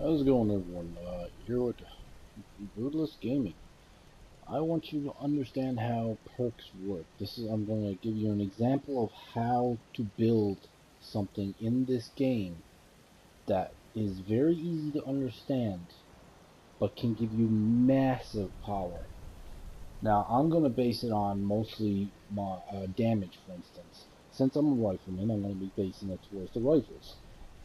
How's it going, everyone? Here with Rootless Gaming. I want you to understand how perks work. I'm going to give you an example of how to build something in this game that is very easy to understand, but can give you massive power. Now, I'm going to base it on mostly my damage, for instance. Since I'm a rifleman, I'm going to be basing it towards the rifles.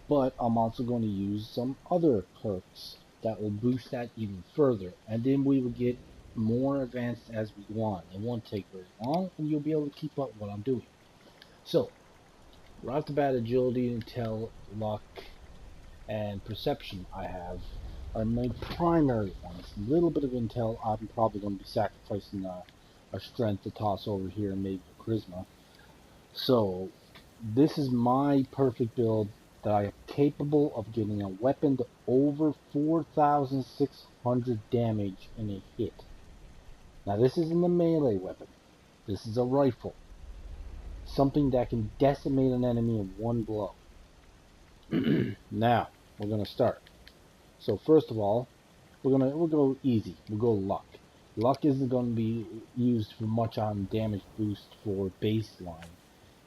But I'm also going to use some other perks that will boost that even further. And then we will get more advanced as we go on. It won't take very long, and you'll be able to keep up what I'm doing. So, right off the bat, agility, intel, luck, and perception I have are my primary ones. A little bit of intel, I'm probably going to be sacrificing a strength to toss over here and maybe a charisma. So, this is my perfect build that I am capable of getting a weapon to over 4,600 damage in a hit. Now this isn't a melee weapon. This is a rifle. Something that can decimate an enemy in one blow. Now, we're going to start. So first of all, we'll go easy. We'll go luck. Luck isn't going to be used for much on damage boost for baseline,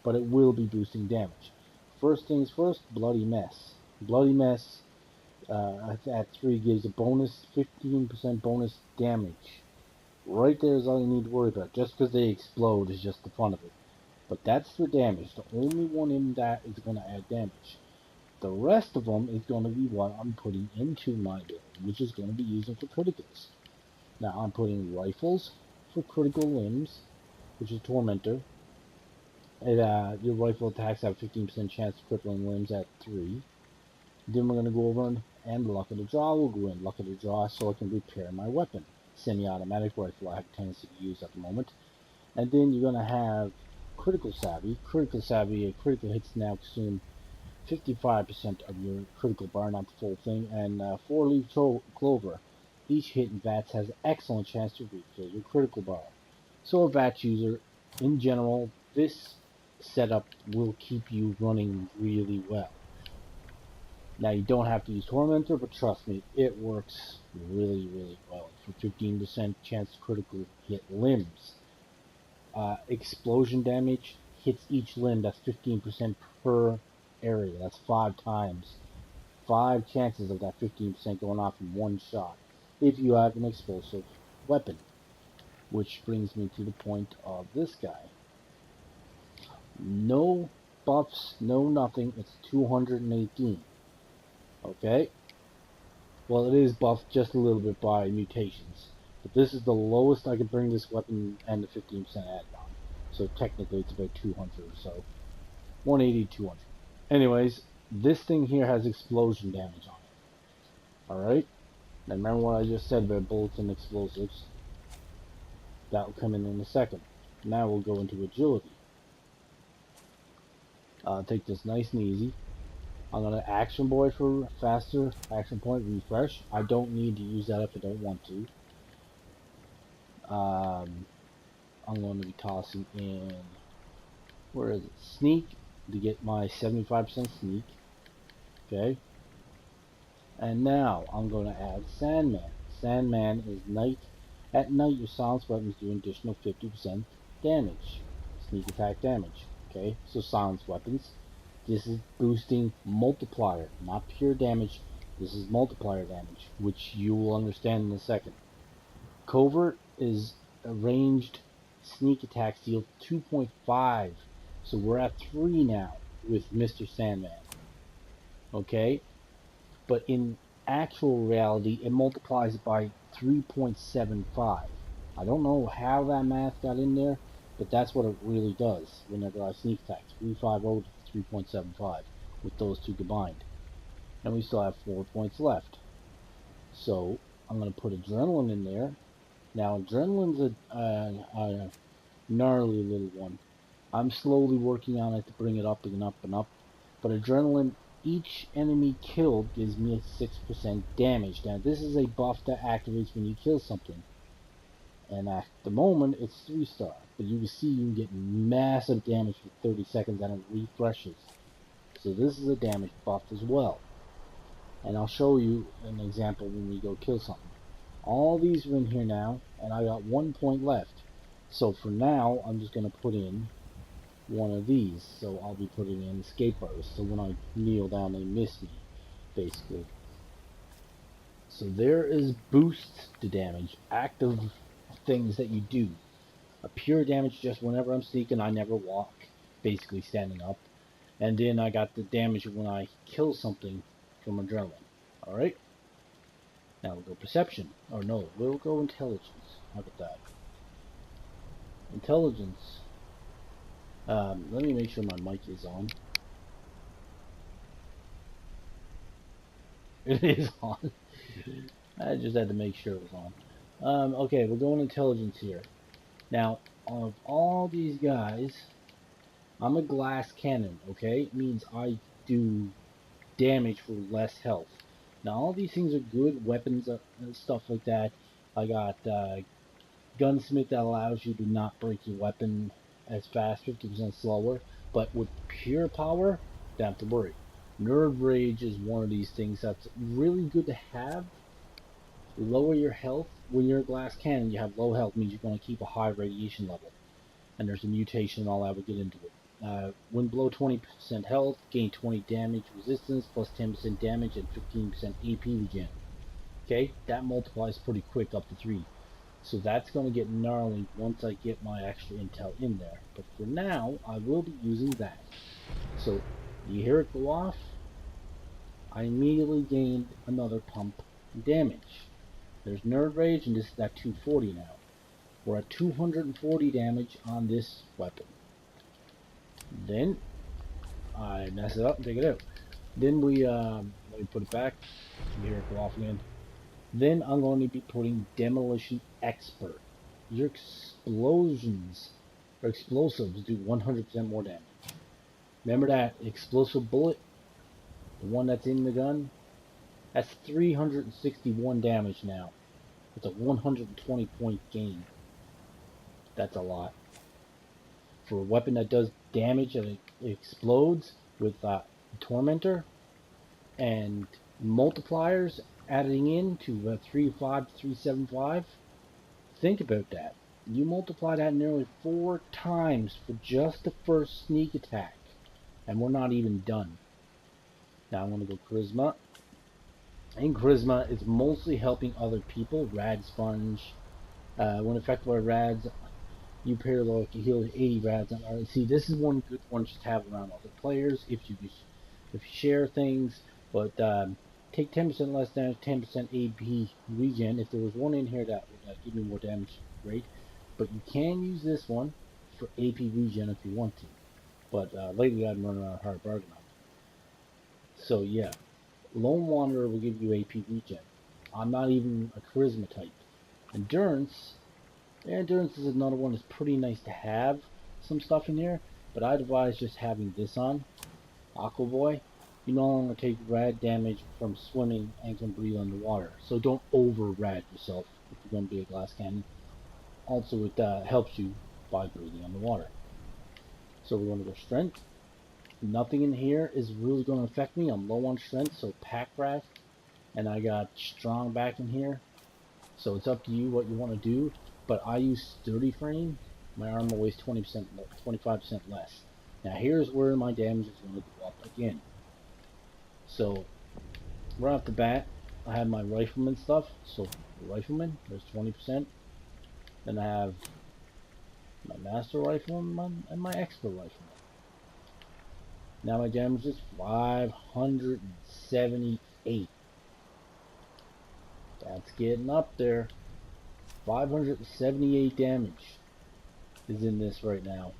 but it will be boosting damage. First things first, Bloody Mess. Bloody Mess at 3 gives a bonus 15% bonus damage. Right there is all you need to worry about. Just because they explode is just the fun of it. But that's the damage. The only one in that is going to add damage. The rest of them is going to be what I'm putting into my build, which is going to be using for criticals. Now I'm putting rifles for critical limbs, which is Tormentor. Your rifle attacks have 15% chance of crippling limbs at 3. Then we're going to go over and luck of the draw will go in. Luck of the draw so I can repair my weapon. Semi-automatic rifle I have a tendency to use at the moment. And then you're going to have critical savvy. Critical savvy, critical hits now consume 55% of your critical bar, not the full thing. And 4-leaf clover. Each hit in VATS has excellent chance to refill your critical bar. So a VATS user, in general, this setup will keep you running really well. Now you don't have to use Tormentor, but trust me, it works really, really well for 15% chance to critical hit limbs. Explosion damage hits each limb, that's 15% per area, that's 5 times. 5 chances of that 15% going off in one shot, if you have an explosive weapon. Which brings me to the point of this guy. No buffs, no nothing, it's 218. Okay? Well, it is buffed just a little bit by mutations. But this is the lowest I could bring this weapon and the 15% added on. So technically it's about 200 or so. 180, 200. Anyways, this thing here has explosion damage on it. Alright? Now remember what I just said about bullets and explosives. That'll come in a second. Now we'll go into agility. Take this nice and easy. I'm going to action boy for faster, action point refresh. I don't need to use that if I don't want to. I'm going to be tossing in, where is it? Sneak to get my 75% sneak. Okay. And now I'm going to add Sandman. Sandman is night. At night, your silence weapons do an additional 50% damage. Sneak attack damage. Okay. So silence weapons. This is boosting multiplier, not pure damage. This is multiplier damage, which you will understand in a second. Covert is a ranged sneak attacks deal 2.5. So we're at 3 now with Mr. Sandman. Okay? But in actual reality, it multiplies it by 3.75. I don't know how that math got in there, but that's what it really does whenever I sneak attack. 350 to 3.75 with those two combined. And we still have 4 points left. So I'm going to put Adrenaline in there. Now, Adrenaline's a gnarly little one. I'm slowly working on it to bring it up and up and up. But Adrenaline, each enemy killed gives me a 6% damage. Now, this is a buff that activates when you kill something. And at the moment, it's 3-star. But you can see you can get massive damage for 30 seconds and it refreshes. So this is a damage buff as well. And I'll show you an example when we go kill something. All these are in here now, and I got 1 point left. So for now, I'm just going to put in one of these. So I'll be putting in escape artist. So when I kneel down, they miss me, basically. So there is boosts to damage, active things that you do. A pure damage just whenever I'm sneaking, I never walk, basically standing up. And then I got the damage when I kill something from adrenaline. Alright? Now we'll go perception. Or no, we'll go intelligence. How about that? Intelligence. Let me make sure my mic is on. It is on. I just had to make sure it was on. Okay, we're going intelligence here. Now, of all these guys, I'm a glass cannon, okay? It means I do damage for less health. Now, all these things are good weapons and stuff like that. I got gunsmith that allows you to not break your weapon as fast, 50% slower. But with pure power, don't have to worry. Nerve rage is one of these things that's really good to have. Lower your health. When you're a glass cannon, you have low health, means you're going to keep a high radiation level. And there's a mutation and all that, we'll get into it. When below 20% health, gain 20 damage resistance, plus 10% damage and 15% AP regen. Okay, that multiplies pretty quick up to 3. So that's going to get gnarly once I get my extra intel in there. But for now, I will be using that. So, you hear it go off, I immediately gained another pump damage. There's Nerve Rage, and this is at 240 now. We're at 240 damage on this weapon. Then I mess it up and take it out. Then let me put it back. You hear it go off again. Then I'm going to be putting Demolition Expert. Your explosions or explosives do 100% more damage. Remember that explosive bullet? The one that's in the gun? That's 361 damage now. It's a 120 point gain. That's a lot. For a weapon that does damage and it explodes with Tormentor and multipliers adding in to 3.5 to 3.75, think about that. You multiply that nearly 4 times for just the first sneak attack, and we're not even done. Now I'm going to go Charisma. And Charisma is mostly helping other people. Rad Sponge. When affected by rads, you parallel can heal 80 rads on R. See, this is one good one to have around other players if you share things. But take 10% less damage, 10% AP regen. If there was one in here that would give me more damage, great. But you can use this one for AP regen if you want to. But lately I've been running around hard bargain on it. So yeah, Lone Wanderer will give you AP regen. I'm not even a charisma type. Endurance. Endurance is another one that's pretty nice to have some stuff in here, but I'd advise just having this on. Aqua Boy, you no longer take rad damage from swimming and can breathe underwater, so don't over rad yourself if you're going to be a glass cannon. Also, it helps you by breathing underwater. So we're going to go strength. Nothing in here is really going to affect me. I'm low on strength, so pack rat, and I got strong back in here. So it's up to you what you want to do. But I use sturdy frame. My armor weighs 20%, 25% less. Now here's where my damage is going to go up again. So right off the bat, I have my rifleman stuff. So rifleman, there's 20%. Then I have my master rifleman and my expert rifleman. Now my damage is 578. That's getting up there. 578 damage is in this right now.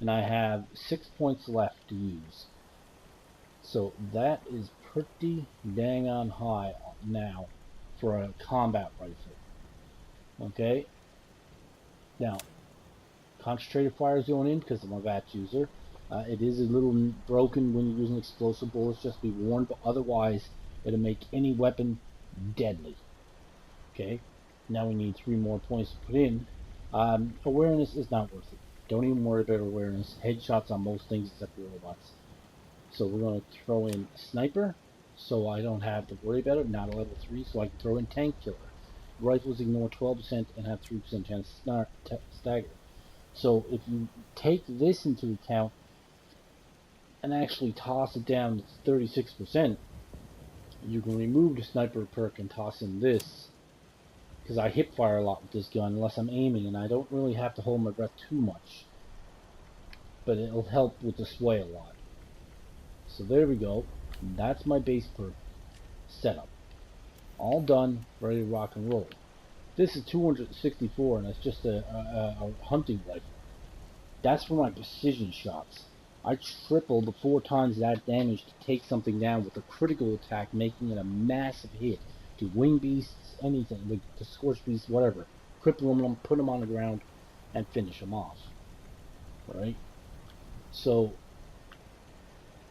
And I have 6 points left to use. So that is pretty dang on high now for a combat rifle. Okay. Now, concentrated fire is going in because I'm a VATS user. It is a little broken when you're using explosive bullets, just be warned, but otherwise it'll make any weapon deadly. Okay. Now we need 3 more points to put in. Awareness is not worth it. Don't even worry about awareness. Headshots on most things except the robots. So we're going to throw in sniper. so I don't have to worry about it. Not a level 3, so I can throw in tank killer. Rifles ignore 12% and have 3% chance to stagger. So if you take this into account and actually toss it down to 36%, you can remove the sniper perk and toss in this, because I hip fire a lot with this gun unless I'm aiming, and I don't really have to hold my breath too much, but it'll help with the sway a lot. So there we go. That's my base perk setup. All done, ready to rock and roll. This is 264, and it's just a hunting rifle. That's for my precision shots. I triple the 4 times that damage to take something down with a critical attack, making it a massive hit to wing beasts, anything, like the scorch beasts, whatever. Cripple them, put them on the ground, and finish them off. Right? So,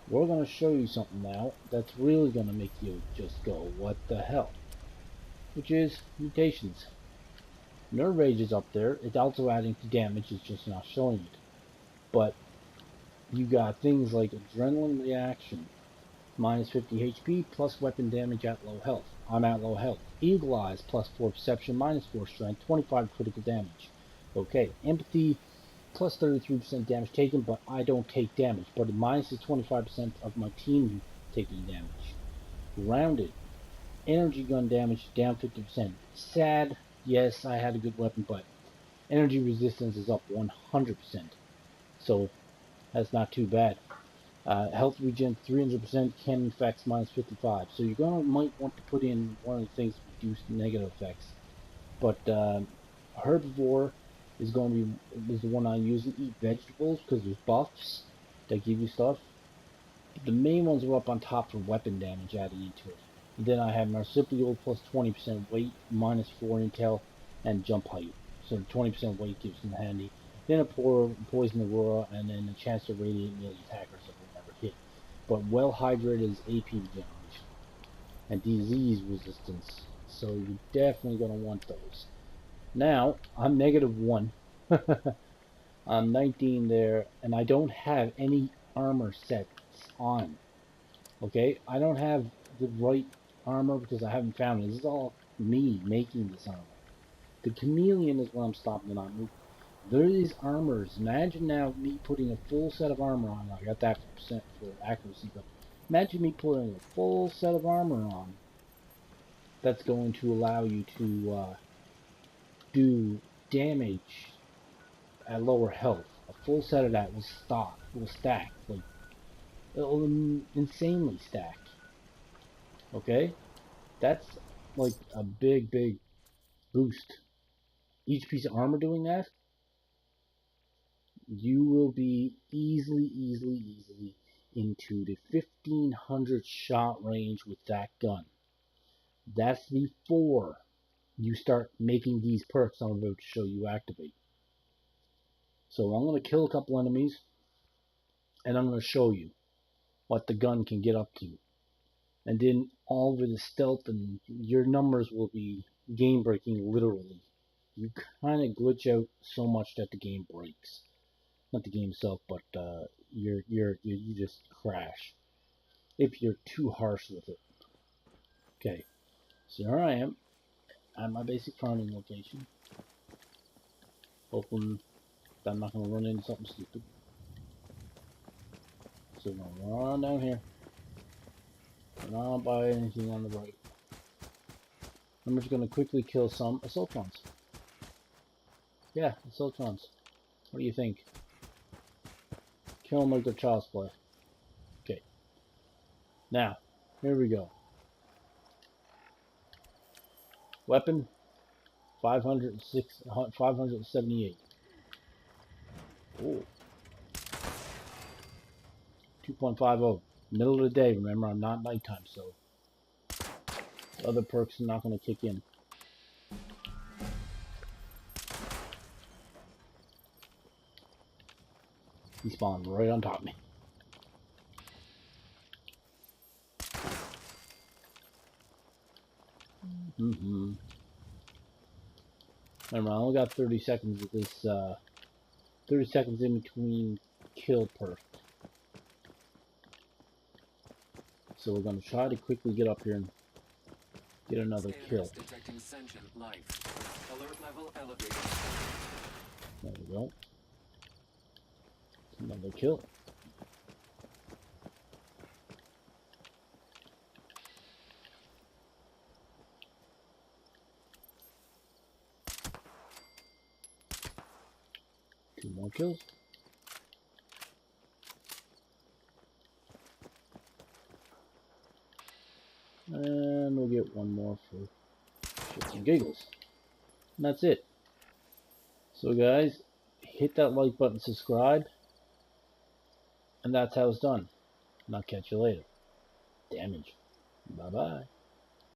we're going to show you something now that's really going to make you just go, what the hell? Which is mutations. Nerve Rage is up there. It's also adding to damage, it's just not showing it. But you got things like Adrenaline Reaction, minus 50 HP, plus weapon damage at low health. I'm at low health. Eagle Eyes, plus 4 Perception, minus 4 Strength, 25 critical damage. Okay, Empathy, plus 33% damage taken, but I don't take damage. But it minuses 25% of my team taking damage. Rounded, Energy Gun damage down 50%. Sad, yes, I had a good weapon, but energy resistance is up 100%. So that's not too bad. Health regen 300%, cannon effects minus 55. So you're gonna might want to put in one of the things to reduce negative effects. But herbivore is going to be the one I use and eat vegetables because there's buffs that give you stuff. But the main ones are up on top for weapon damage adding into it. And then I have marsupial plus 20% weight, minus 4 intel, and jump height. So 20% weight gives them handy. Then a poison aurora, and then a chance to radiate melee attackers that will never hit. But well hydrated is AP regeneration and disease resistance. So you're definitely going to want those. Now, I'm -1. I'm 19 there, and I don't have any armor sets on. Okay, I don't have the right armor because I haven't found it. This is all me making this armor. The chameleon is what I'm stopping it on. There are these armors. Imagine now me putting a full set of armor on. I got that for accuracy, but imagine me putting a full set of armor on. That's going to allow you to do damage at lower health. A full set of that will stack, like it'll insanely stack. Okay, that's like a big boost. Each piece of armor doing that, you will be easily into the 1500 shot range with that gun. That's before you start making these perks I'm about to show you activate. So I'm going to kill a couple enemies, and I'm going to show you what the gun can get up to. And then all over the stealth, and your numbers will be game breaking literally. You kind of glitch out so much that the game breaks. Not the game itself, but you just crash if you're too harsh with it. Okay, so here I am at my basic farming location. Hoping that I'm not going to run into something stupid. So I'm going to run down here. And I'll buy anything on the right. I'm just going to quickly kill some assaultrons. Yeah, assaultrons. What do you think? Kill them like they're child's play. Okay. Now, here we go. Weapon, 578. Oh. 2.50. Middle of the day, remember, I'm not nighttime, so other perks are not going to kick in. He spawned right on top of me. Remember, I only got 30 seconds of this, 30 seconds in between kill perk. So we're going to try to quickly get up here and get another kill. Detecting sentient life. Alert level elevated. There we go. Another kill. Two more kills. And we'll get one more for shits and giggles. And that's it. So guys, hit that like button, subscribe, and that's how it's done. And I'll catch you later. Damage. Bye bye.